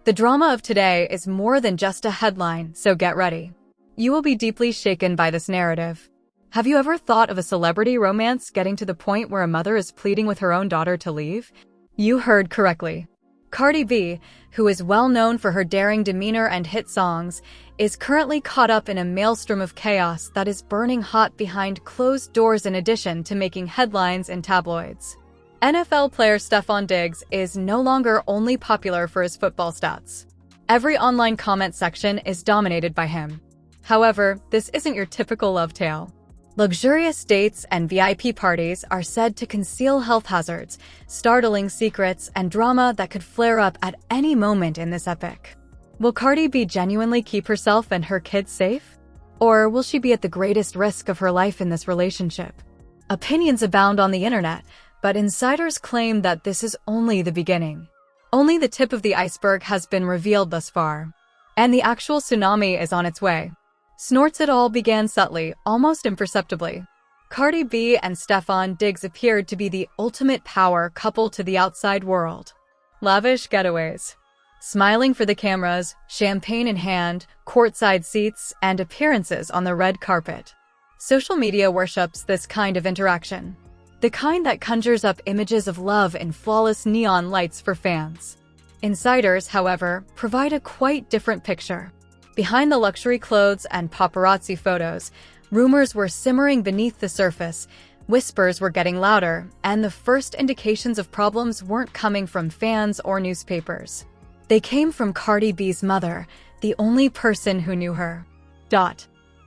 The drama of today is more than just a headline, so get ready. You will be deeply shaken by this narrative. Have you ever thought of a celebrity romance getting to the point where a mother is pleading with her own daughter to leave? You heard correctly. Cardi B, who is well known for her daring demeanor and hit songs, is currently caught up in a maelstrom of chaos that is burning hot behind closed doors in addition to making headlines in tabloids. NFL player Stefon is no longer only popular for his football stats. Every online comment section is dominated by him. However, this isn't your typical love tale. Luxurious dates and VIP parties are said to conceal health hazards, startling secrets, and drama that could flare up at any moment in this epic. Will Cardi B genuinely keep herself and her kids safe? Or will she be at the greatest risk of her life in this relationship? Opinions abound on the internet, but insiders claim that this is only the beginning. Only the tip of the iceberg has been revealed thus far. And the actual tsunami is on its way. Snorts it all began subtly, almost imperceptibly. Cardi B and Stefon appeared to be the ultimate power couple to the outside world. Lavish getaways. Smiling for the cameras, champagne in hand, courtside seats, and appearances on the red carpet. Social media worships this kind of interaction. The kind that conjures up images of love in flawless neon lights for fans. Insiders, however, provide a quite different picture. Behind the luxury clothes and paparazzi photos, rumors were simmering beneath the surface, whispers were getting louder, and the first indications of problems weren't coming from fans or newspapers. They came from Cardi B's mother, the only person who knew her.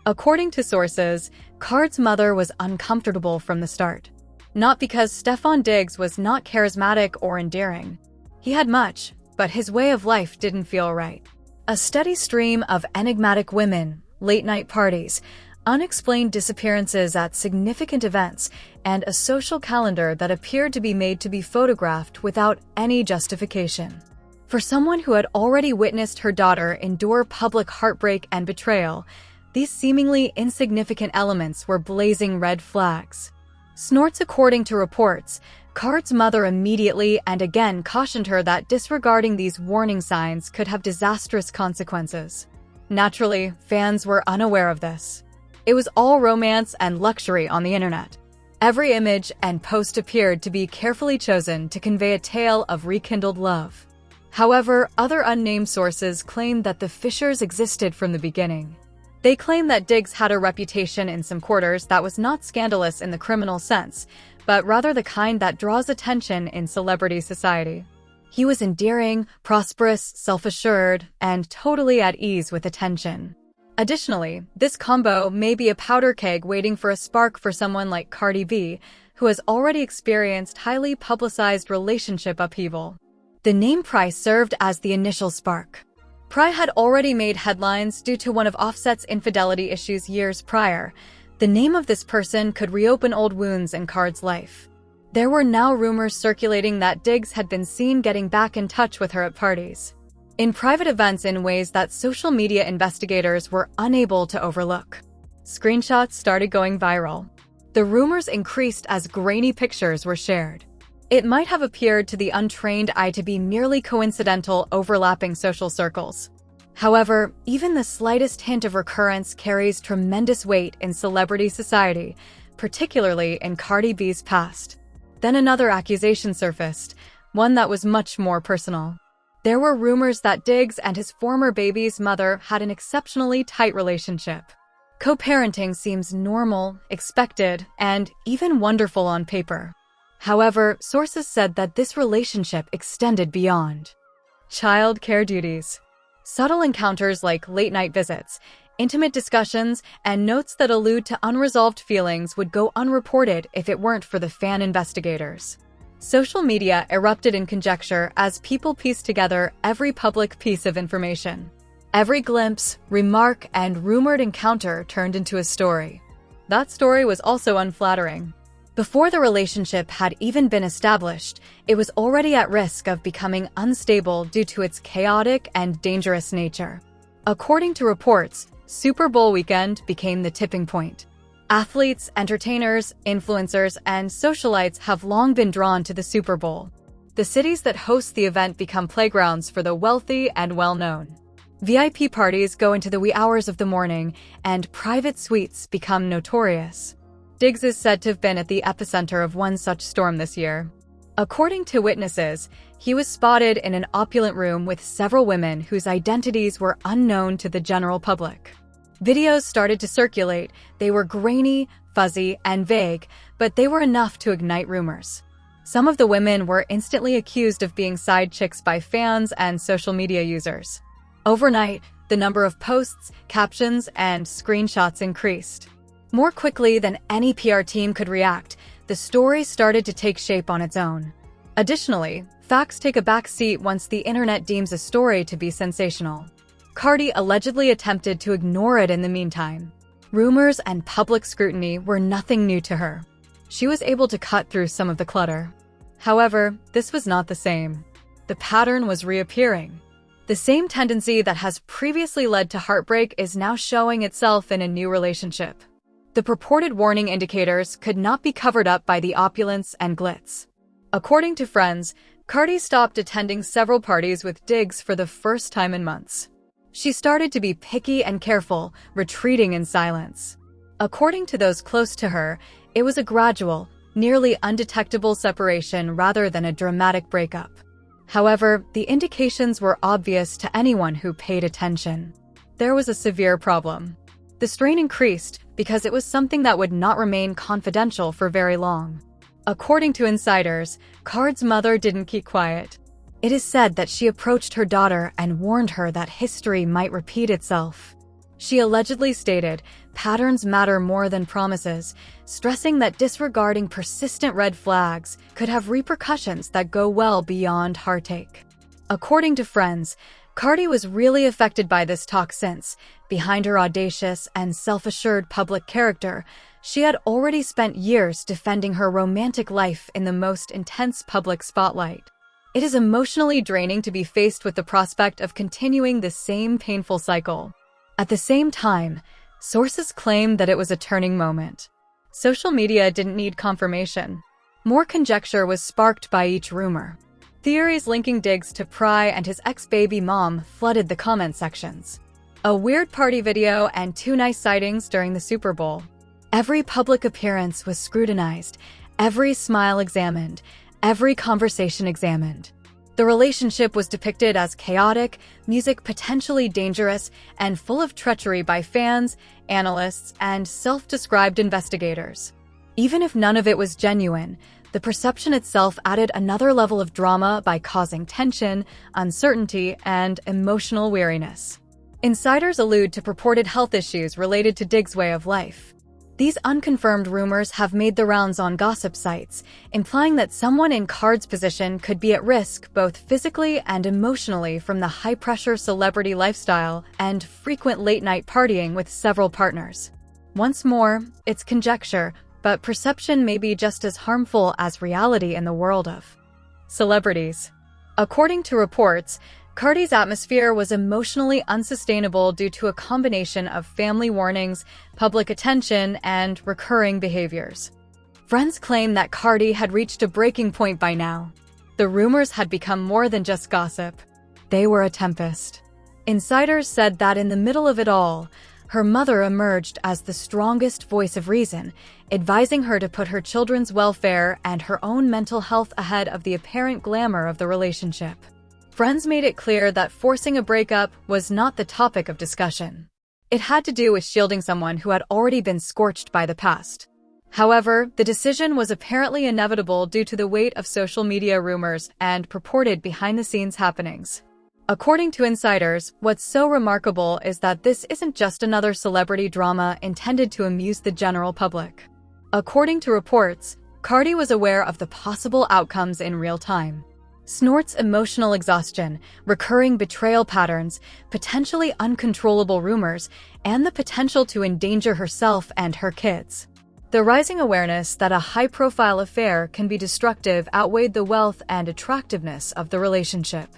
According to sources, Card's mother was uncomfortable from the start. Not because Stefon was not charismatic or endearing. He had much, but his way of life didn't feel right. A steady stream of enigmatic women, late-night parties, unexplained disappearances at significant events, and a social calendar that appeared to be made to be photographed without any justification. For someone who had already witnessed her daughter endure public heartbreak and betrayal, these seemingly insignificant elements were blazing red flags. Snorts. According to reports, Card's mother immediately and again cautioned her that disregarding these warning signs could have disastrous consequences. Naturally, fans were unaware of this. It was all romance and luxury on the internet. Every image and post appeared to be carefully chosen to convey a tale of rekindled love. However, other unnamed sources claim that the fissures existed from the beginning. They claim that Diggs had a reputation in some quarters that was not scandalous in the criminal sense, but rather the kind that draws attention in celebrity society. He was endearing, prosperous, self-assured, and totally at ease with attention. Additionally, this combo may be a powder keg waiting for a spark for someone like Cardi B, who has already experienced highly publicized relationship upheaval. The name Pry served as the initial spark. Pry had already made headlines due to one of Offset's infidelity issues years prior. The name of this person could reopen old wounds in Card's life. There were now rumors circulating that Diggs had been seen getting back in touch with her at parties, in private events in ways that social media investigators were unable to overlook. Screenshots started going viral. The rumors increased as grainy pictures were shared. It might have appeared to the untrained eye to be merely coincidental overlapping social circles. However, even the slightest hint of recurrence carries tremendous weight in celebrity society, particularly in Cardi B's past. Then another accusation surfaced, one that was much more personal. There were rumors that Diggs and his former baby's mother had an exceptionally tight relationship. Co-parenting seems normal, expected, and even wonderful on paper. However, sources said that this relationship extended beyond child care duties. Subtle encounters like late-night visits, intimate discussions, and notes that allude to unresolved feelings would go unreported if it weren't for the fan investigators. Social media erupted in conjecture as people pieced together every public piece of information. Every glimpse, remark, and rumored encounter turned into a story. That story was also unflattering. Before the relationship had even been established, it was already at risk of becoming unstable due to its chaotic and dangerous nature. According to reports, Super Bowl weekend became the tipping point. Athletes, entertainers, influencers, and socialites have long been drawn to the Super Bowl. The cities that host the event become playgrounds for the wealthy and well-known. VIP parties go into the wee hours of the morning, and private suites become notorious. Diggs is said to have been at the epicenter of one such storm this year. According to witnesses, he was spotted in an opulent room with several women whose identities were unknown to the general public. Videos started to circulate. They were grainy, fuzzy, and vague, but they were enough to ignite rumors. Some of the women were instantly accused of being side chicks by fans and social media users. Overnight, the number of posts, captions, and screenshots increased. More quickly than any PR team could react, the story started to take shape on its own. Additionally, facts take a back seat once the internet deems a story to be sensational. Cardi allegedly attempted to ignore it in the meantime. Rumors and public scrutiny were nothing new to her. She was able to cut through some of the clutter. However, this was not the same. The pattern was reappearing. The same tendency that has previously led to heartbreak is now showing itself in a new relationship. The purported warning indicators could not be covered up by the opulence and glitz. According to friends, Cardi stopped attending several parties with Diggs for the first time in months. She started to be picky and careful, retreating in silence. According to those close to her, it was a gradual, nearly undetectable separation rather than a dramatic breakup. However, the indications were obvious to anyone who paid attention. There was a severe problem. The strain increased because it was something that would not remain confidential for very long. According to insiders, Cardi's mother didn't keep quiet. It is said that she approached her daughter and warned her that history might repeat itself. She allegedly stated, "Patterns matter more than promises," stressing that disregarding persistent red flags could have repercussions that go well beyond heartache. According to friends, Cardi was really affected by this talk since, behind her audacious and self-assured public character, she had already spent years defending her romantic life in the most intense public spotlight. It is emotionally draining to be faced with the prospect of continuing the same painful cycle. At the same time, sources claim that it was a turning moment. Social media didn't need confirmation. More conjecture was sparked by each rumor. Theories linking Diggs to Pry and his ex-baby mom flooded the comment sections. A weird party video and 2 nice sightings during the Super Bowl. Every public appearance was scrutinized, every smile examined, every conversation examined. The relationship was depicted as chaotic, music potentially dangerous, and full of treachery by fans, analysts, and self-described investigators. Even if none of it was genuine, the perception itself added another level of drama by causing tension, uncertainty, and emotional weariness. Insiders allude to purported health issues related to Diggs' way of life. These unconfirmed rumors have made the rounds on gossip sites, implying that someone in Cardi's position could be at risk both physically and emotionally from the high-pressure celebrity lifestyle and frequent late-night partying with several partners. Once more, it's conjecture, but perception may be just as harmful as reality in the world of celebrities. According to reports, Cardi's atmosphere was emotionally unsustainable due to a combination of family warnings, public attention, and recurring behaviors. Friends claim that Cardi had reached a breaking point by now. The rumors had become more than just gossip. They were a tempest. Insiders said that in the middle of it all, her mother emerged as the strongest voice of reason, advising her to put her children's welfare and her own mental health ahead of the apparent glamour of the relationship. Friends made it clear that forcing a breakup was not the topic of discussion. It had to do with shielding someone who had already been scorched by the past. However, the decision was apparently inevitable due to the weight of social media rumors and purported behind-the-scenes happenings. According to insiders, what's so remarkable is that this isn't just another celebrity drama intended to amuse the general public. According to reports, Cardi was aware of the possible outcomes in real time. Snort's emotional exhaustion, recurring betrayal patterns, potentially uncontrollable rumors, and the potential to endanger herself and her kids. The rising awareness that a high-profile affair can be destructive outweighed the wealth and attractiveness of the relationship.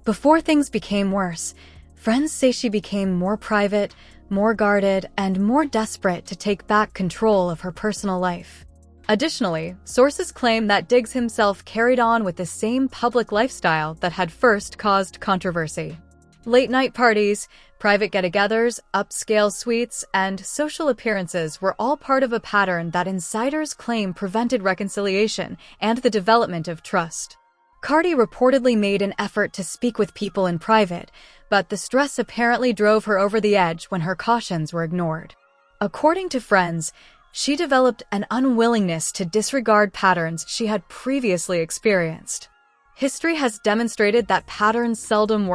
Before things became worse, friends say she became more private, more guarded, and more desperate to take back control of her personal life. Additionally, sources claim that Diggs himself carried on with the same public lifestyle that had first caused controversy. Late-night parties, private get-togethers, upscale suites, and social appearances were all part of a pattern that insiders claim prevented reconciliation and the development of trust. Cardi reportedly made an effort to speak with people in private, but the stress apparently drove her over the edge when her cautions were ignored. According to friends, she developed an unwillingness to disregard patterns she had previously experienced. History has demonstrated that patterns seldom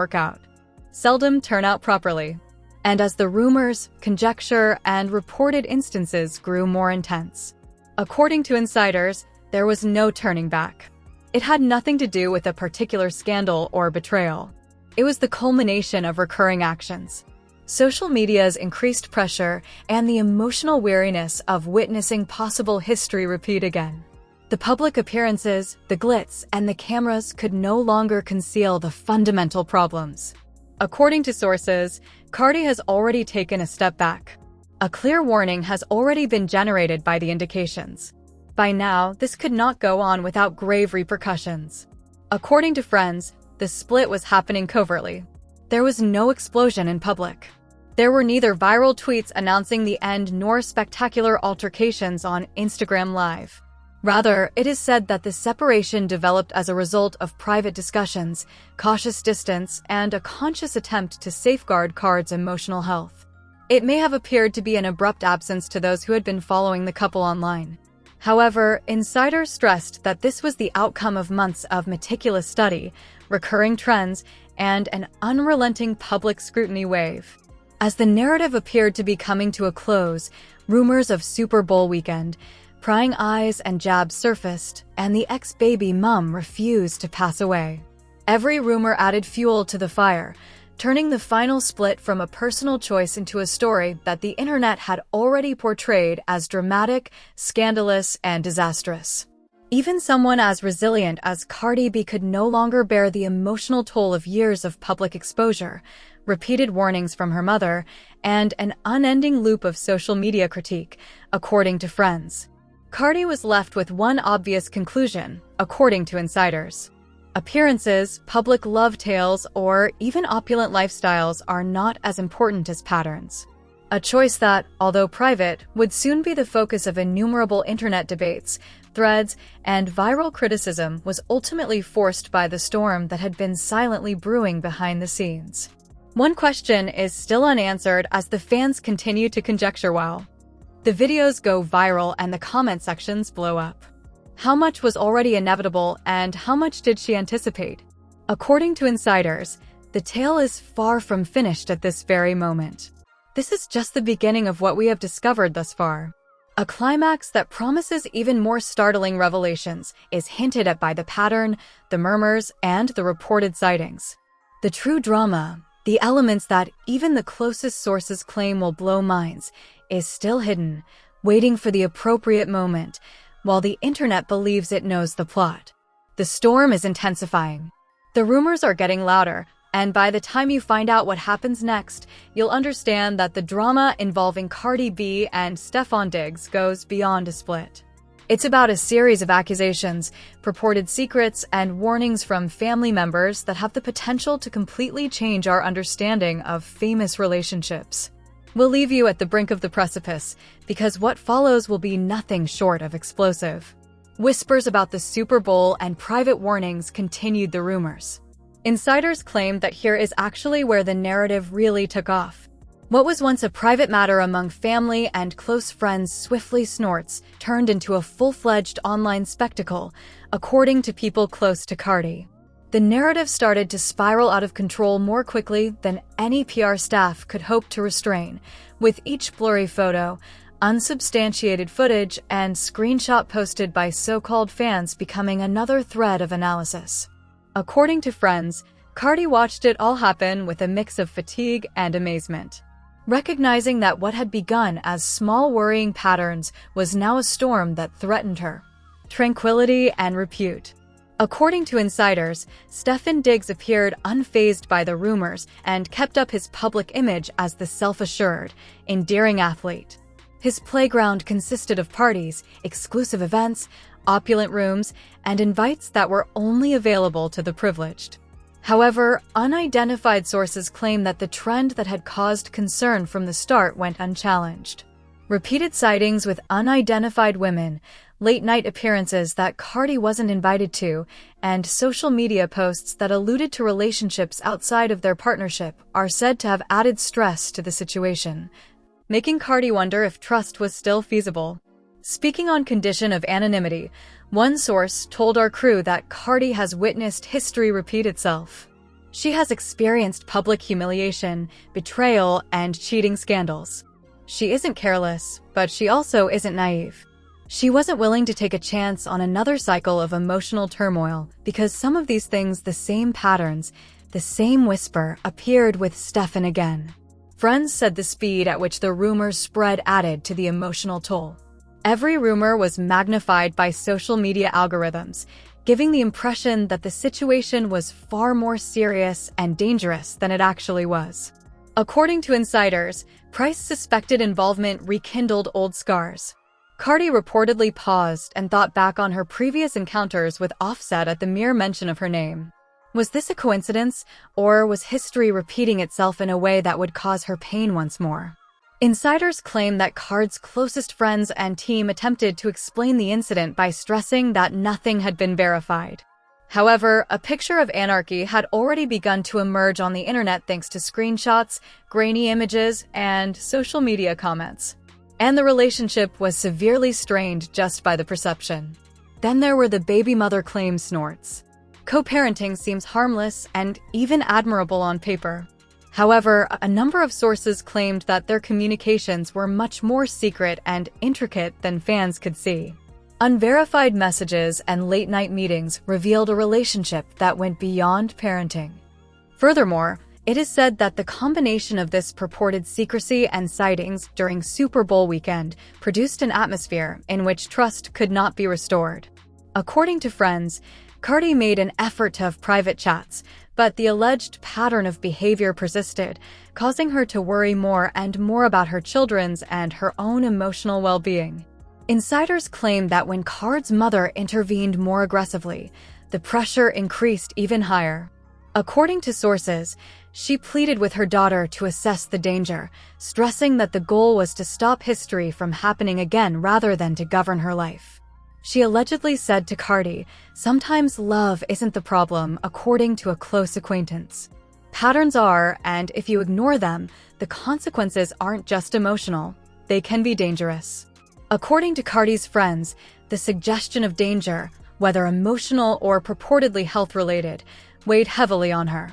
turn out properly. And as the rumors, conjecture, and reported instances grew more intense, according to insiders, there was no turning back. It had nothing to do with a particular scandal or betrayal. It was the culmination of recurring actions. Social media's increased pressure and the emotional weariness of witnessing possible history repeat again. The public appearances, the glitz, and the cameras could no longer conceal the fundamental problems. According to sources, Cardi has already taken a step back. A clear warning has already been generated by the indications. By now, this could not go on without grave repercussions. According to friends, the split was happening covertly. There was no explosion in public. There were neither viral tweets announcing the end nor spectacular altercations on Instagram Live. Rather, it is said that the separation developed as a result of private discussions, cautious distance, and a conscious attempt to safeguard Cardi's emotional health. It may have appeared to be an abrupt absence to those who had been following the couple online. However, insiders stressed that this was the outcome of months of meticulous study, recurring trends, and an unrelenting public scrutiny wave. As the narrative appeared to be coming to a close, rumors of Super Bowl weekend, prying eyes and jabs surfaced, and the ex-baby mum refused to pass away. Every rumor added fuel to the fire, turning the final split from a personal choice into a story that the internet had already portrayed as dramatic, scandalous, and disastrous. Even someone as resilient as Cardi B could no longer bear the emotional toll of years of public exposure, repeated warnings from her mother, and an unending loop of social media critique, according to friends. Cardi was left with one obvious conclusion, according to insiders. Appearances, public love tales, or even opulent lifestyles are not as important as patterns. A choice that, although private, would soon be the focus of innumerable internet debates, threads, and viral criticism was ultimately forced by the storm that had been silently brewing behind the scenes. One question is still unanswered as the fans continue to conjecture while the videos go viral and the comment sections blow up. How much was already inevitable and how much did she anticipate? According to insiders, the tale is far from finished at this very moment. This is just the beginning of what we have discovered thus far. A climax that promises even more startling revelations is hinted at by the pattern, the murmurs, and the reported sightings. The true drama, the elements that even the closest sources claim will blow minds, is still hidden, waiting for the appropriate moment, while the internet believes it knows the plot. The storm is intensifying. The rumors are getting louder, and by the time you find out what happens next, you'll understand that the drama involving Cardi B and Stefon Diggs goes beyond a split. It's about a series of accusations, purported secrets, and warnings from family members that have the potential to completely change our understanding of famous relationships. We'll leave you at the brink of the precipice, because what follows will be nothing short of explosive. Whispers about the Super Bowl and private warnings continued the rumors. Insiders claimed that here is actually where the narrative really took off. What was once a private matter among family and close friends swiftly turned into a full-fledged online spectacle, according to people close to Cardi. The narrative started to spiral out of control more quickly than any PR staff could hope to restrain, with each blurry photo, unsubstantiated footage, and screenshot posted by so-called fans becoming another thread of analysis. According to friends, Cardi watched it all happen with a mix of fatigue and amazement, recognizing that what had begun as small worrying patterns was now a storm that threatened her tranquility and repute. According to insiders, Stefon Diggs appeared unfazed by the rumors and kept up his public image as the self-assured, endearing athlete. His playground consisted of parties, exclusive events, opulent rooms, and invites that were only available to the privileged. However, unidentified sources claim that the trend that had caused concern from the start went unchallenged. Repeated sightings with unidentified women, late-night appearances that Cardi wasn't invited to, and social media posts that alluded to relationships outside of their partnership are said to have added stress to the situation, making Cardi wonder if trust was still feasible. Speaking on condition of anonymity, one source told our crew that Cardi has witnessed history repeat itself. She has experienced public humiliation, betrayal, and cheating scandals. She isn't careless, but she also isn't naive. She wasn't willing to take a chance on another cycle of emotional turmoil because some of these things, the same patterns, the same whisper, appeared with Stefon again. Friends said the speed at which the rumors spread added to the emotional toll. Every rumor was magnified by social media algorithms, giving the impression that the situation was far more serious and dangerous than it actually was. According to insiders, Price's suspected involvement rekindled old scars. Cardi reportedly paused and thought back on her previous encounters with Offset at the mere mention of her name. Was this a coincidence, or was history repeating itself in a way that would cause her pain once more? Insiders claim that Cardi's closest friends and team attempted to explain the incident by stressing that nothing had been verified. However, a picture of anarchy had already begun to emerge on the internet thanks to screenshots, grainy images, and social media comments. And the relationship was severely strained just by the perception. Then there were the baby mother claim snorts. Co-parenting seems harmless and even admirable on paper. However, a number of sources claimed that their communications were much more secret and intricate than fans could see. Unverified messages and late-night meetings revealed a relationship that went beyond parenting. Furthermore, it is said that the combination of this purported secrecy and sightings during Super Bowl weekend produced an atmosphere in which trust could not be restored. According to friends, Cardi made an effort to have private chats, but the alleged pattern of behavior persisted, causing her to worry more and more about her children's and her own emotional well-being. Insiders claim that when Cardi's mother intervened more aggressively, the pressure increased even higher. According to sources, she pleaded with her daughter to assess the danger, stressing that the goal was to stop history from happening again rather than to govern her life. She allegedly said to Cardi, "Sometimes love isn't the problem, according to a close acquaintance. Patterns are, and if you ignore them, the consequences aren't just emotional, they can be dangerous." According to Cardi's friends, the suggestion of danger, whether emotional or purportedly health-related, weighed heavily on her.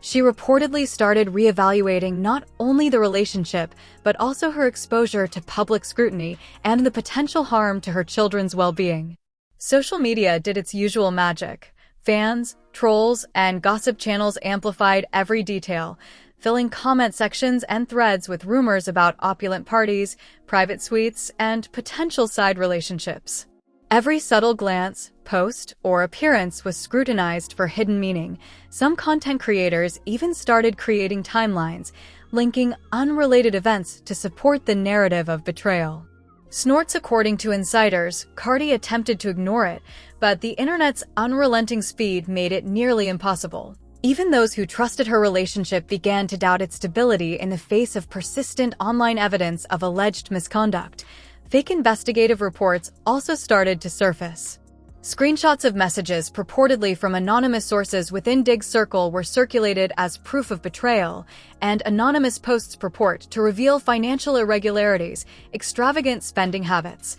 She reportedly started reevaluating not only the relationship, but also her exposure to public scrutiny and the potential harm to her children's well-being. Social media did its usual magic. Fans, trolls, and gossip channels amplified every detail, filling comment sections and threads with rumors about opulent parties, private suites, and potential side relationships. Every subtle glance, post, or appearance was scrutinized for hidden meaning. Some content creators even started creating timelines, linking unrelated events to support the narrative of betrayal. Snorts. According to insiders, Cardi attempted to ignore it, but the internet's unrelenting speed made it nearly impossible. Even those who trusted her relationship began to doubt its stability in the face of persistent online evidence of alleged misconduct. Fake investigative reports also started to surface. Screenshots of messages purportedly from anonymous sources within Dig's circle were circulated as proof of betrayal, and anonymous posts purport to reveal financial irregularities, extravagant spending habits,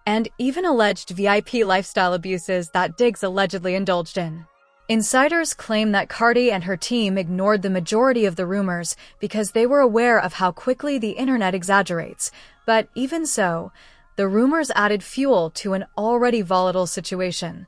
and even alleged VIP lifestyle abuses that Diggs allegedly indulged in. Insiders claim that Cardi and her team ignored the majority of the rumors because they were aware of how quickly the internet exaggerates, but even so, the rumors added fuel to an already volatile situation,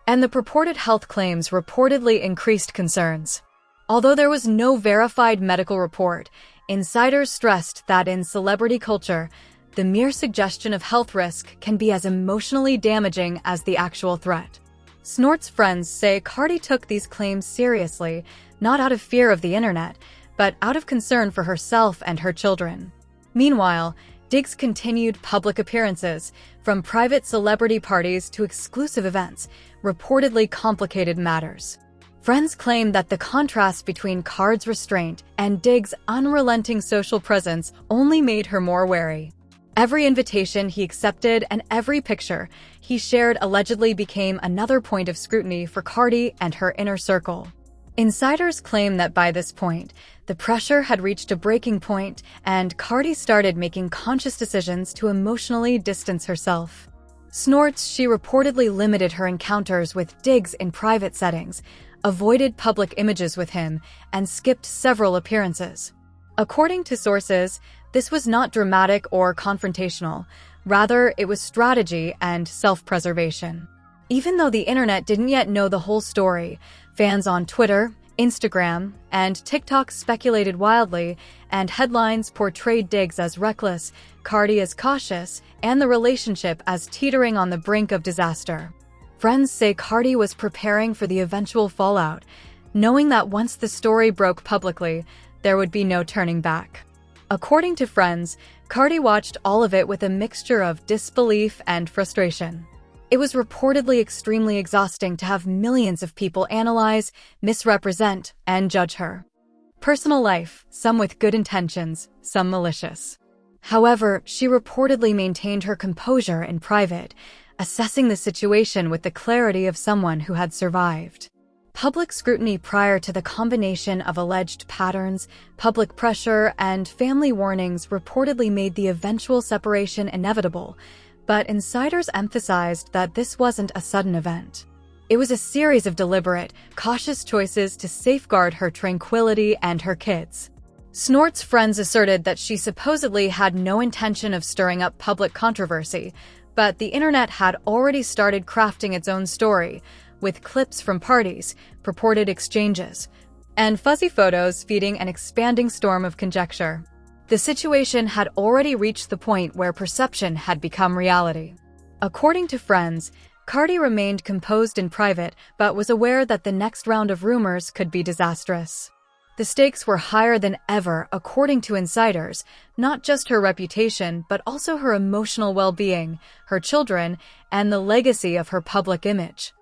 and the purported health claims reportedly increased concerns. Although there was no verified medical report, insiders stressed that in celebrity culture, the mere suggestion of health risk can be as emotionally damaging as the actual threat. Snort's friends say Cardi took these claims seriously, not out of fear of the internet, but out of concern for herself and her children. Meanwhile, Diggs continued public appearances, from private celebrity parties to exclusive events, reportedly complicated matters. Friends claim that the contrast between Cardi's restraint and Diggs' unrelenting social presence only made her more wary. Every invitation he accepted and every picture he shared allegedly became another point of scrutiny for Cardi and her inner circle. Insiders claim that by this point, the pressure had reached a breaking point and Cardi started making conscious decisions to emotionally distance herself. Snorts, she reportedly limited her encounters with Diggs in private settings, avoided public images with him, and skipped several appearances. According to sources, this was not dramatic or confrontational. Rather, it was strategy and self-preservation. Even though the internet didn't yet know the whole story, fans on Twitter, Instagram, and TikTok speculated wildly, and headlines portrayed Diggs as reckless, Cardi as cautious, and the relationship as teetering on the brink of disaster. Friends say Cardi was preparing for the eventual fallout, knowing that once the story broke publicly, there would be no turning back. According to friends, Cardi watched all of it with a mixture of disbelief and frustration. It was reportedly extremely exhausting to have millions of people analyze, misrepresent, and judge her personal life, some with good intentions, some malicious. However, she reportedly maintained her composure in private, assessing the situation with the clarity of someone who had survived. Public scrutiny prior to the combination of alleged patterns, public pressure, and family warnings reportedly made the eventual separation inevitable, but insiders emphasized that this wasn't a sudden event. It was a series of deliberate, cautious choices to safeguard her tranquility and her kids. Snort's friends asserted that she supposedly had no intention of stirring up public controversy, but the internet had already started crafting its own story, with clips from parties, purported exchanges, and fuzzy photos feeding an expanding storm of conjecture. The situation had already reached the point where perception had become reality. According to friends, Cardi remained composed in private but was aware that the next round of rumors could be disastrous. The stakes were higher than ever, according to insiders, not just her reputation but also her emotional well-being, her children, and the legacy of her public image.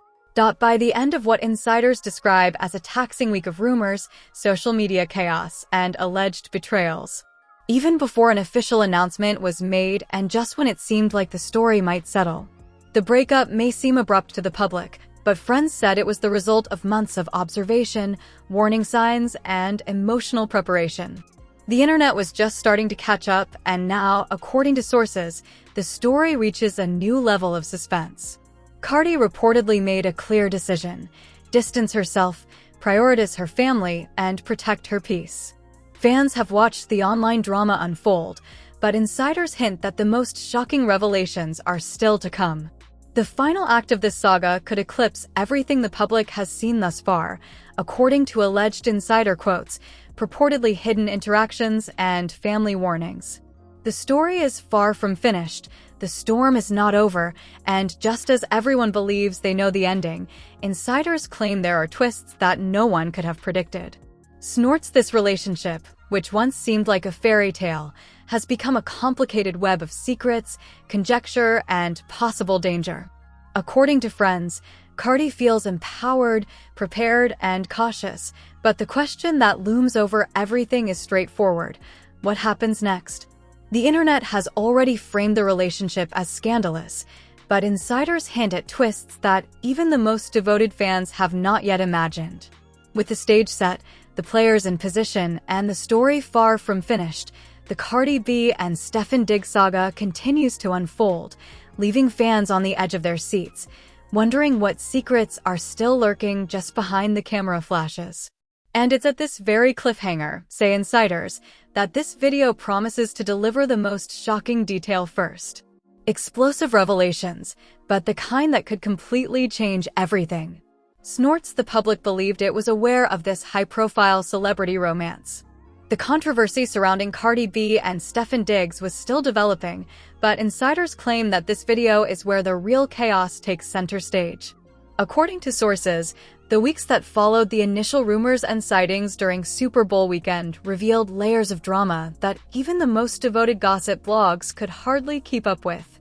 By the end of what insiders describe as a taxing week of rumors, social media chaos, and alleged betrayals. Even before an official announcement was made and just when it seemed like the story might settle. The breakup may seem abrupt to the public, but friends said it was the result of months of observation, warning signs, and emotional preparation. The internet was just starting to catch up, and now, according to sources, the story reaches a new level of suspense. Cardi reportedly made a clear decision: distance herself, prioritize her family, and protect her peace. Fans have watched the online drama unfold, but insiders hint that the most shocking revelations are still to come. The final act of this saga could eclipse everything the public has seen thus far, according to alleged insider quotes, purportedly hidden interactions, and family warnings. The story is far from finished, the storm is not over, and just as everyone believes they know the ending, insiders claim there are twists that no one could have predicted. Snorts, this relationship, which once seemed like a fairy tale, has become a complicated web of secrets, conjecture, and possible danger. According to friends, Cardi feels empowered, prepared, and cautious, but the question that looms over everything is straightforward: what happens next? The internet has already framed the relationship as scandalous, but insiders hint at twists that even the most devoted fans have not yet imagined. With the stage set, the players in position, and the story far from finished, the Cardi B and Stefon Diggs saga continues to unfold, leaving fans on the edge of their seats, wondering what secrets are still lurking just behind the camera flashes. And it's at this very cliffhanger, say insiders, that this video promises to deliver the most shocking detail first. Explosive revelations, but the kind that could completely change everything. Snorts, the public believed it was aware of this high-profile celebrity romance. The controversy surrounding Cardi B and Stefon Diggs was still developing, but insiders claim that this video is where the real chaos takes center stage. According to sources, the weeks that followed the initial rumors and sightings during Super Bowl weekend revealed layers of drama that even the most devoted gossip blogs could hardly keep up with.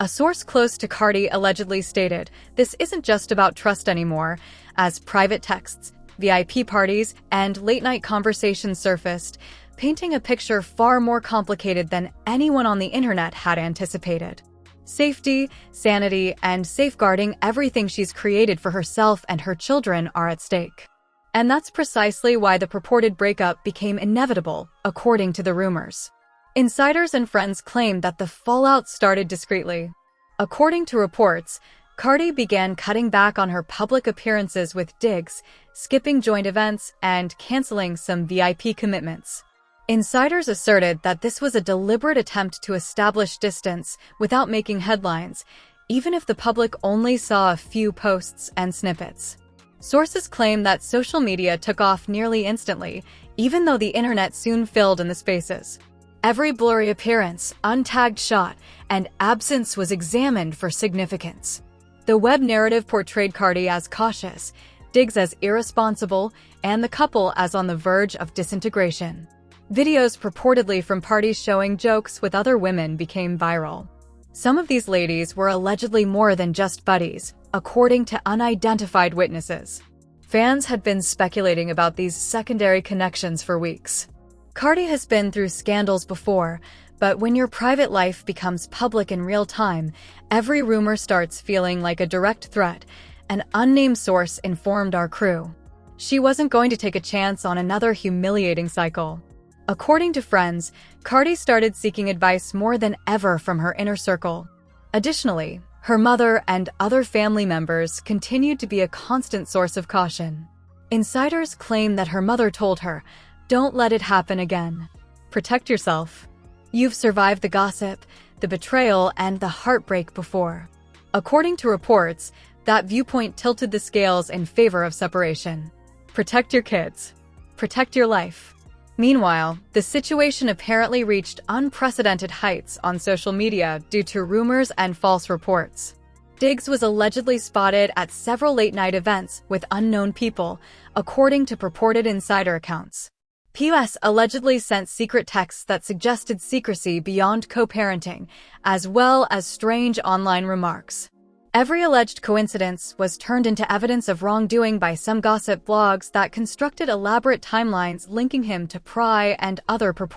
A source close to Cardi allegedly stated, "This isn't just about trust anymore," as private texts, VIP parties, and late-night conversations surfaced, painting a picture far more complicated than anyone on the internet had anticipated. Safety, sanity, and safeguarding everything she's created for herself and her children are at stake. And that's precisely why the purported breakup became inevitable, according to the rumors. Insiders and friends claim that the fallout started discreetly. According to reports, Cardi began cutting back on her public appearances with digs, skipping joint events, and canceling some VIP commitments. Insiders asserted that this was a deliberate attempt to establish distance without making headlines, even if the public only saw a few posts and snippets. Sources claim that social media took off nearly instantly, even though the internet soon filled in the spaces. Every blurry appearance, untagged shot, and absence was examined for significance. The web narrative portrayed Cardi as cautious, digs as irresponsible, and the couple as on the verge of disintegration. Videos purportedly from parties showing jokes with other women became viral. Some of these ladies were allegedly more than just buddies, according to unidentified witnesses. Fans had been speculating about these secondary connections for weeks. Cardi has been through scandals before, but when your private life becomes public in real time, every rumor starts feeling like a direct threat, an unnamed source informed our crew. She wasn't going to take a chance on another humiliating cycle. According to friends, Cardi started seeking advice more than ever from her inner circle. Additionally, her mother and other family members continued to be a constant source of caution. Insiders claim that her mother told her, "Don't let it happen again. Protect yourself. You've survived the gossip, the betrayal, and the heartbreak before." According to reports, that viewpoint tilted the scales in favor of separation. Protect your kids. Protect your life. Meanwhile, the situation apparently reached unprecedented heights on social media due to rumors and false reports. Diggs was allegedly spotted at several late-night events with unknown people, according to purported insider accounts. POS allegedly sent secret texts that suggested secrecy beyond co-parenting, as well as strange online remarks. Every alleged coincidence was turned into evidence of wrongdoing by some gossip blogs that constructed elaborate timelines linking him to Pry and other purported